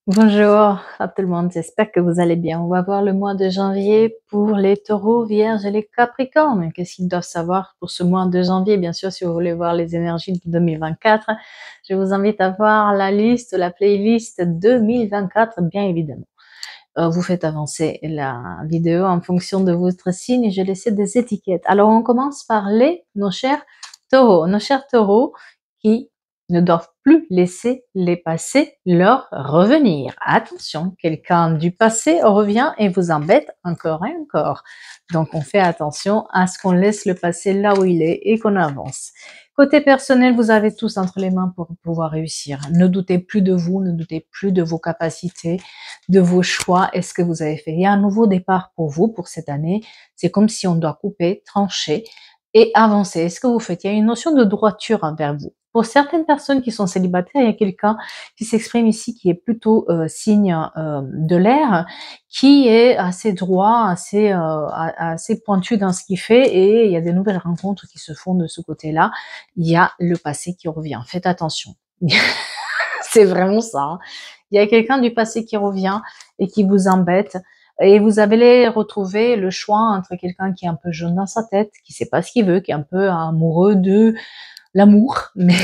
Bonjour à tout le monde, j'espère que vous allez bien. On va voir le mois de janvier pour les taureaux, vierges et les capricornes. Qu'est-ce qu'ils doivent savoir pour ce mois de janvier? Bien sûr, si vous voulez voir les énergies de 2024, je vous invite à voir la liste, la playlist 2024, bien évidemment. Vous faites avancer la vidéo en fonction de votre signe. Je laisse des étiquettes. Alors, on commence par nos chers taureaux. Nos chers taureaux qui ne doivent plus laisser les passés leur revenir. Attention, quelqu'un du passé revient et vous embête encore et encore. Donc, on fait attention à ce qu'on laisse le passé là où il est et qu'on avance. Côté personnel, vous avez tous entre les mains pour pouvoir réussir. Ne doutez plus de vous, ne doutez plus de vos capacités, de vos choix. Est-ce que vous avez fait? Il y a un nouveau départ pour vous pour cette année. C'est comme si on doit couper, trancher et avancer. Est-ce que vous faites? Il y a une notion de droiture envers vous. Pour certaines personnes qui sont célibataires, il y a quelqu'un qui s'exprime ici qui est plutôt signe de l'air, qui est assez droit, assez pointu dans ce qu'il fait, et il y a des nouvelles rencontres qui se font de ce côté-là. Il y a le passé qui revient. Faites attention. C'est vraiment ça, hein. Il y a quelqu'un du passé qui revient et qui vous embête. Et vous allez retrouver le choix entre quelqu'un qui est un peu jaune dans sa tête, qui sait pas ce qu'il veut, qui est un peu amoureux de l'amour, mais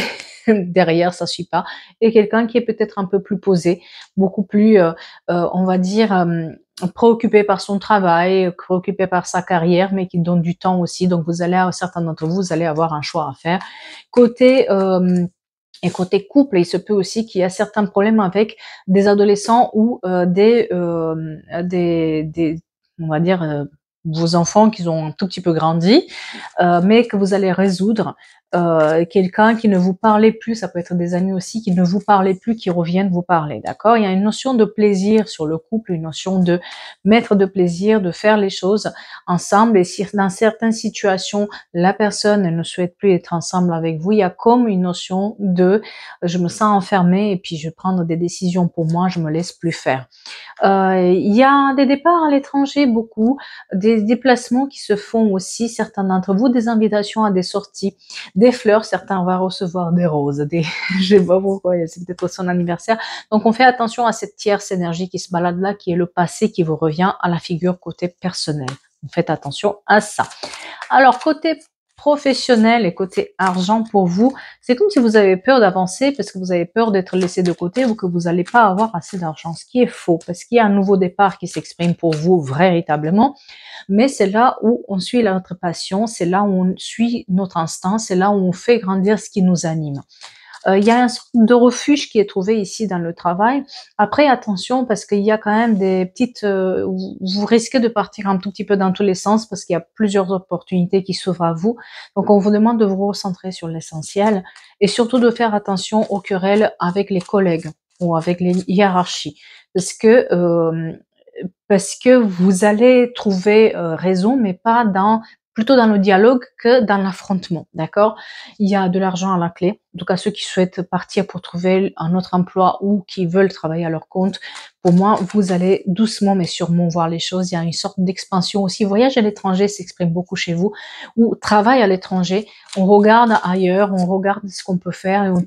derrière ça suit pas, et quelqu'un qui est peut-être un peu plus posé, beaucoup plus, on va dire, préoccupé par son travail, préoccupé par sa carrière, mais qui donne du temps aussi. Donc vous allez, certains d'entre vous, vous allez avoir un choix à faire. Côté et côté couple, il se peut aussi qu'il y a certains problèmes avec des adolescents ou on va dire, vos enfants qui ont un tout petit peu grandi, mais que vous allez résoudre. Quelqu'un qui ne vous parlait plus, ça peut être des amis aussi, qui ne vous parlaient plus, qui reviennent vous parler, d'accord? Il y a une notion de plaisir sur le couple, une notion de mettre de plaisir, de faire les choses ensemble. Et si dans certaines situations, la personne ne souhaite plus être ensemble avec vous, il y a comme une notion de je me sens enfermée et puis je vais prendre des décisions pour moi, je me laisse plus faire. Il y a des départs à l'étranger, beaucoup, des déplacements qui se font aussi, certains d'entre vous, des invitations à des sorties, des fleurs, certains vont recevoir des roses, des, je sais pas pourquoi, c'est peut-être son anniversaire. Donc on fait attention à cette tierce énergie qui se balade là, qui est le passé qui vous revient à la figure côté personnel. Faites attention à ça. Alors, côté professionnel et côté argent pour vous, c'est comme si vous avez peur d'avancer parce que vous avez peur d'être laissé de côté ou que vous n'allez pas avoir assez d'argent, ce qui est faux parce qu'il y a un nouveau départ qui s'exprime pour vous véritablement, mais c'est là où on suit notre passion, c'est là où on suit notre instinct, c'est là où on fait grandir ce qui nous anime. Il y a un sorte de refuge qui est trouvé ici dans le travail. Après, attention, parce qu'il y a quand même des petites... vous risquez de partir un tout petit peu dans tous les sens parce qu'il y a plusieurs opportunités qui s'ouvrent à vous. Donc, on vous demande de vous recentrer sur l'essentiel et surtout de faire attention aux querelles avec les collègues ou avec les hiérarchies. Parce que vous allez trouver raison, mais pas dans plutôt dans le dialogue que dans l'affrontement, d'accord? Il y a de l'argent à la clé. En tout cas, ceux qui souhaitent partir pour trouver un autre emploi ou qui veulent travailler à leur compte, pour moi, vous allez doucement mais sûrement voir les choses. Il y a une sorte d'expansion aussi. Voyage à l'étranger s'exprime beaucoup chez vous, ou travail à l'étranger. On regarde ailleurs, on regarde ce qu'on peut faire et on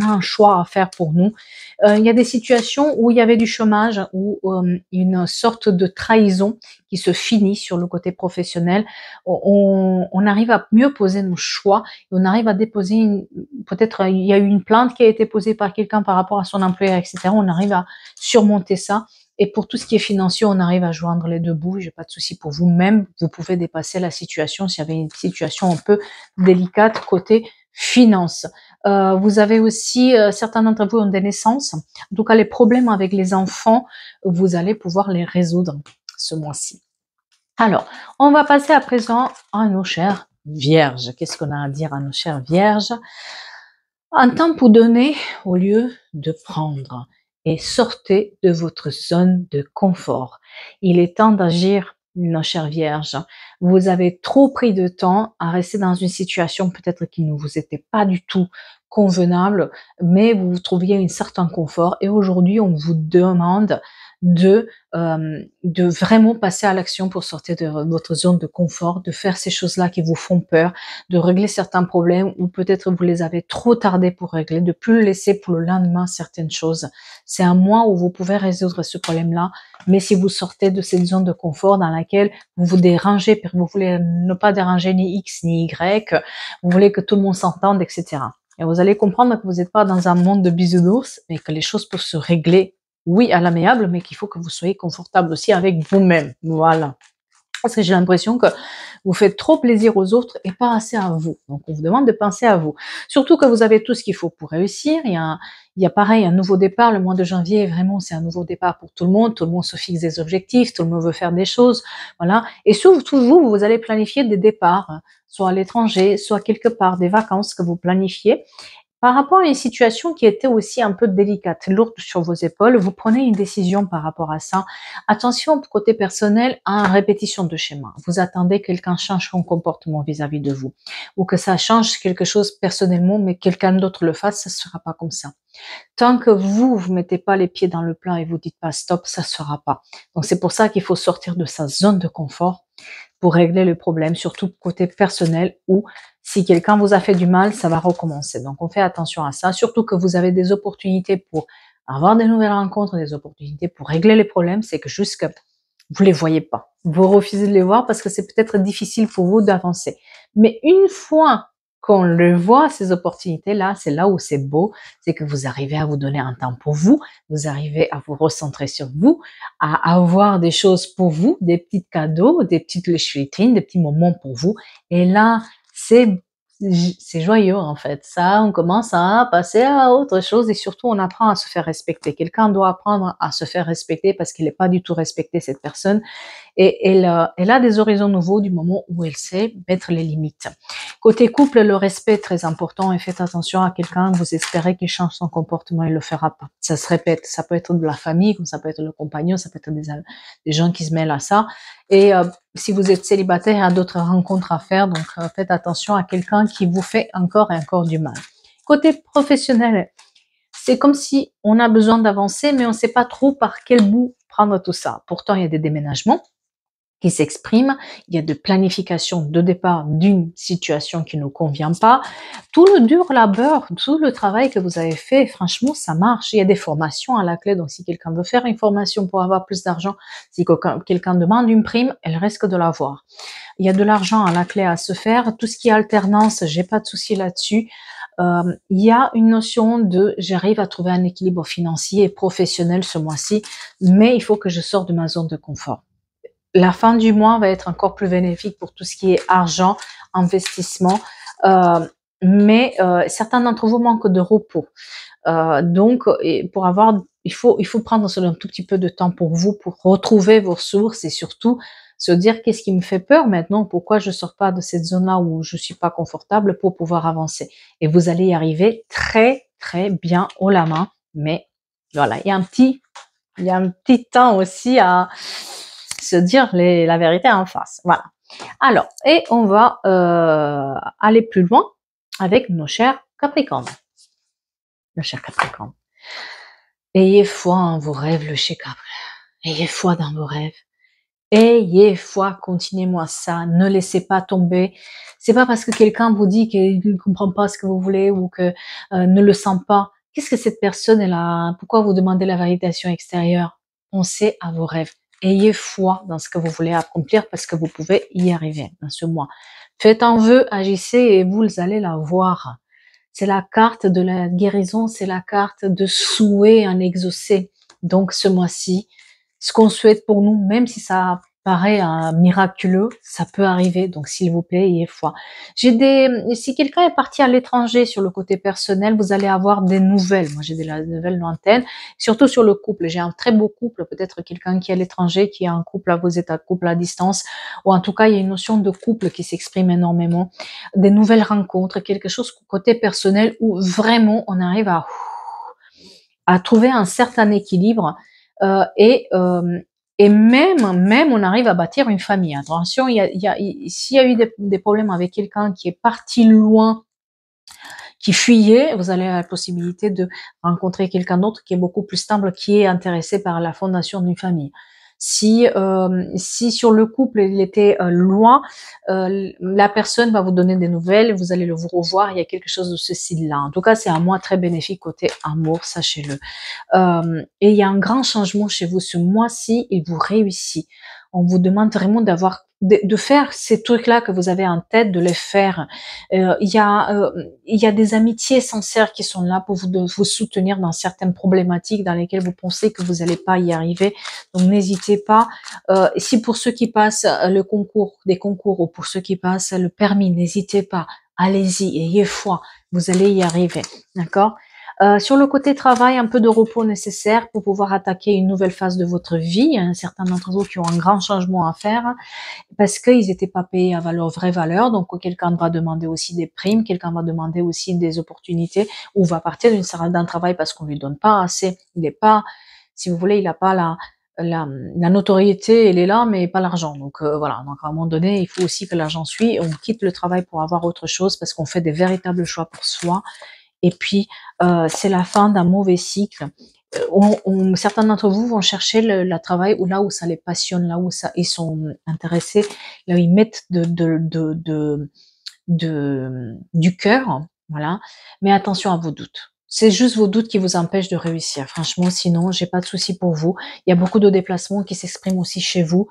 a un choix à faire pour nous. Il y a des situations où il y avait du chômage, ou une sorte de trahison qui se finit sur le côté professionnel. On arrive à mieux poser nos choix, et on arrive à déposer peut-être il y a eu une plainte qui a été posée par quelqu'un par rapport à son employeur, etc. On arrive à surmonter ça. Et pour tout ce qui est financier, on arrive à joindre les deux bouts. J'ai pas de souci pour vous-même. Vous pouvez dépasser la situation s'il y avait une situation un peu délicate côté finance. Vous avez aussi, certains d'entre vous ont des naissances. En tout cas, les problèmes avec les enfants, vous allez pouvoir les résoudre ce mois-ci. Alors, on va passer à présent à nos chères vierges. Qu'est-ce qu'on a à dire à nos chères vierges? Un temps pour donner au lieu de prendre, et sortez de votre zone de confort. Il est temps d'agir, nos chères vierges. Vous avez trop pris de temps à rester dans une situation peut-être qui ne vous était pas du tout convenable, mais vous trouviez un certain confort, et aujourd'hui on vous demande de vraiment passer à l'action pour sortir de votre zone de confort, de faire ces choses-là qui vous font peur, de régler certains problèmes ou peut-être vous les avez trop tardé pour régler, de plus laisser pour le lendemain certaines choses. C'est un mois où vous pouvez résoudre ce problème-là, mais si vous sortez de cette zone de confort dans laquelle vous vous dérangez, vous voulez ne pas déranger ni X ni Y, vous voulez que tout le monde s'entende, etc. Et vous allez comprendre que vous n'êtes pas dans un monde de bisounours, mais que les choses peuvent se régler, oui, à l'amiable, mais qu'il faut que vous soyez confortable aussi avec vous-même. Voilà. Parce que j'ai l'impression que vous faites trop plaisir aux autres et pas assez à vous. Donc, on vous demande de penser à vous. Surtout que vous avez tout ce qu'il faut pour réussir. Il y a pareil, un nouveau départ. Le mois de janvier, vraiment, c'est un nouveau départ pour tout le monde. Tout le monde se fixe des objectifs. Tout le monde veut faire des choses. Voilà. Et surtout, vous allez planifier des départs, soit à l'étranger, soit quelque part, des vacances que vous planifiez. Par rapport à une situation qui était aussi un peu délicate, lourde sur vos épaules, vous prenez une décision par rapport à ça. Attention, côté personnel, à une répétition de schéma. Vous attendez que quelqu'un change son comportement vis-à-vis de vous. Ou que ça change quelque chose personnellement, mais quelqu'un d'autre le fasse, ça ne sera pas comme ça. Tant que vous mettez pas les pieds dans le plat et vous dites pas stop, ça ne sera pas. Donc c'est pour ça qu'il faut sortir de sa zone de confort pour régler le problème, surtout côté personnel où si quelqu'un vous a fait du mal, ça va recommencer. Donc, on fait attention à ça, surtout que vous avez des opportunités pour avoir des nouvelles rencontres, des opportunités pour régler les problèmes, c'est que juste que vous les voyez pas. Vous refusez de les voir parce que c'est peut-être difficile pour vous d'avancer. Mais une fois qu'on le voit, ces opportunités-là, c'est là où c'est beau, c'est que vous arrivez à vous donner un temps pour vous, vous arrivez à vous recentrer sur vous, à avoir des choses pour vous, des petits cadeaux, des petites lèche-vitrines, des petits moments pour vous. Et là, c'est joyeux en fait. Ça, on commence à passer à autre chose et surtout on apprend à se faire respecter. Quelqu'un doit apprendre à se faire respecter parce qu'il n'est pas du tout respecté cette personne et elle a des horizons nouveaux du moment où elle sait mettre les limites. Côté couple, le respect est très important et faites attention à quelqu'un, vous espérez qu'il change son comportement, il le fera pas. Ça se répète, ça peut être de la famille, comme ça peut être le compagnon, ça peut être des gens qui se mêlent à ça. Et si vous êtes célibataire, il y a d'autres rencontres à faire, donc faites attention à quelqu'un qui vous fait encore et encore du mal. Côté professionnel, c'est comme si on a besoin d'avancer, mais on ne sait pas trop par quel bout prendre tout ça. Pourtant, il y a des déménagements qui s'expriment, il y a de planification de départ d'une situation qui ne convient pas. Tout le dur labeur, tout le travail que vous avez fait, franchement, ça marche. Il y a des formations à la clé, donc si quelqu'un veut faire une formation pour avoir plus d'argent, si quelqu'un demande une prime, elle risque de l'avoir. Il y a de l'argent à la clé à se faire. Tout ce qui est alternance, j'ai pas de souci là-dessus. Il y a une notion de j'arrive à trouver un équilibre financier et professionnel ce mois-ci, mais il faut que je sorte de ma zone de confort. La fin du mois va être encore plus bénéfique pour tout ce qui est argent, investissement, mais certains d'entre vous manquent de repos. Donc, pour avoir, il faut prendre un tout petit peu de temps pour vous, pour retrouver vos sources et surtout se dire qu'est-ce qui me fait peur maintenant, pourquoi je sors pas de cette zone-là où je suis pas confortable pour pouvoir avancer. Et vous allez y arriver très très bien haut la main, mais voilà, il y a un petit temps aussi à se dire la vérité en face. Voilà. Alors, et on va aller plus loin avec nos chers Capricornes. Nos chers Capricornes. Ayez foi en vos rêves, le chez Cap. Ayez foi dans vos rêves. Ayez foi, continuez-moi ça, ne laissez pas tomber. C'est pas parce que quelqu'un vous dit qu'il ne comprend pas ce que vous voulez ou que ne le sent pas. Qu'est-ce que cette personne est là? Pourquoi vous demandez la validation extérieure? Pensez à vos rêves. Ayez foi dans ce que vous voulez accomplir parce que vous pouvez y arriver dans ce mois. Faites un vœu, agissez et vous allez la voir. C'est la carte de la guérison, c'est la carte de souhait en exaucé. Donc ce mois-ci, ce qu'on souhaite pour nous, même si ça paraît miraculeux, ça peut arriver. Donc s'il vous plaît, ayez foi. Si quelqu'un est parti à l'étranger sur le côté personnel, vous allez avoir des nouvelles. Moi, j'ai des nouvelles lointaines, surtout sur le couple. J'ai un très beau couple, peut-être quelqu'un qui est à l'étranger, qui a un couple, vous êtes un couple à distance, ou en tout cas, il y a une notion de couple qui s'exprime énormément. Des nouvelles rencontres, quelque chose côté personnel où vraiment on arrive à trouver un certain équilibre et même on arrive à bâtir une famille. Attention, s'il y a eu des problèmes avec quelqu'un qui est parti loin, qui fuyez, vous allez avoir la possibilité de rencontrer quelqu'un d'autre qui est beaucoup plus stable, qui est intéressé par la fondation d'une famille. Si sur le couple il était loin, la personne va vous donner des nouvelles, vous allez le revoir, il y a quelque chose de ce style-là. En tout cas, c'est un mois très bénéfique côté amour, sachez-le. Et il y a un grand changement chez vous ce mois-ci, il vous réussit. On vous demande vraiment de faire ces trucs-là que vous avez en tête, de les faire. Il y a des amitiés sincères qui sont là pour vous soutenir dans certaines problématiques dans lesquelles vous pensez que vous n'allez pas y arriver. Donc n'hésitez pas. Si pour ceux qui passent le concours, des concours, ou pour ceux qui passent le permis, n'hésitez pas. Allez-y, ayez foi. Vous allez y arriver. D'accord? Sur le côté travail, un peu de repos nécessaire pour pouvoir attaquer une nouvelle phase de votre vie. Il y a certains d'entre vous qui ont un grand changement à faire parce qu'ils n'étaient pas payés à leur vraie valeur. Donc, quelqu'un va demander aussi des primes, quelqu'un va demander aussi des opportunités ou va partir d'un travail parce qu'on lui donne pas assez. Il n'est pas, si vous voulez, il n'a pas la notoriété, elle est là, mais pas l'argent. Donc voilà. Donc à un moment donné, il faut aussi que l'argent suive. On quitte le travail pour avoir autre chose parce qu'on fait des véritables choix pour soi. Et puis, c'est la fin d'un mauvais cycle. Certains d'entre vous vont chercher le travail où là où ça les passionne, là où ça, ils sont intéressés, là où ils mettent du cœur, voilà. Mais attention à vos doutes. C'est juste vos doutes qui vous empêchent de réussir. Franchement, sinon, j'ai pas de souci pour vous. Il y a beaucoup de déplacements qui s'expriment aussi chez vous.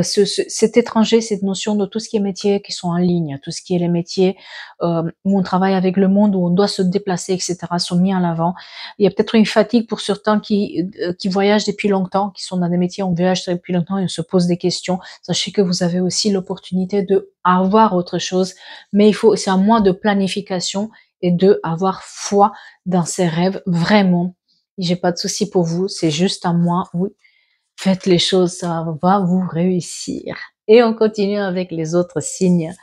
Cet étranger, cette notion de tout ce qui est métier qui sont en ligne, tout ce qui est les métiers où on travaille avec le monde, où on doit se déplacer, etc., sont mis en avant. Il y a peut-être une fatigue pour certains qui voyagent depuis longtemps, qui sont dans des métiers où on voyage depuis longtemps et on se pose des questions. Sachez que vous avez aussi l'opportunité de avoir autre chose, mais c'est un mois de planification et de avoir foi dans ses rêves, vraiment. J'ai pas de souci pour vous, c'est juste un mois où faites les choses, ça va vous réussir. Et on continue avec les autres signes.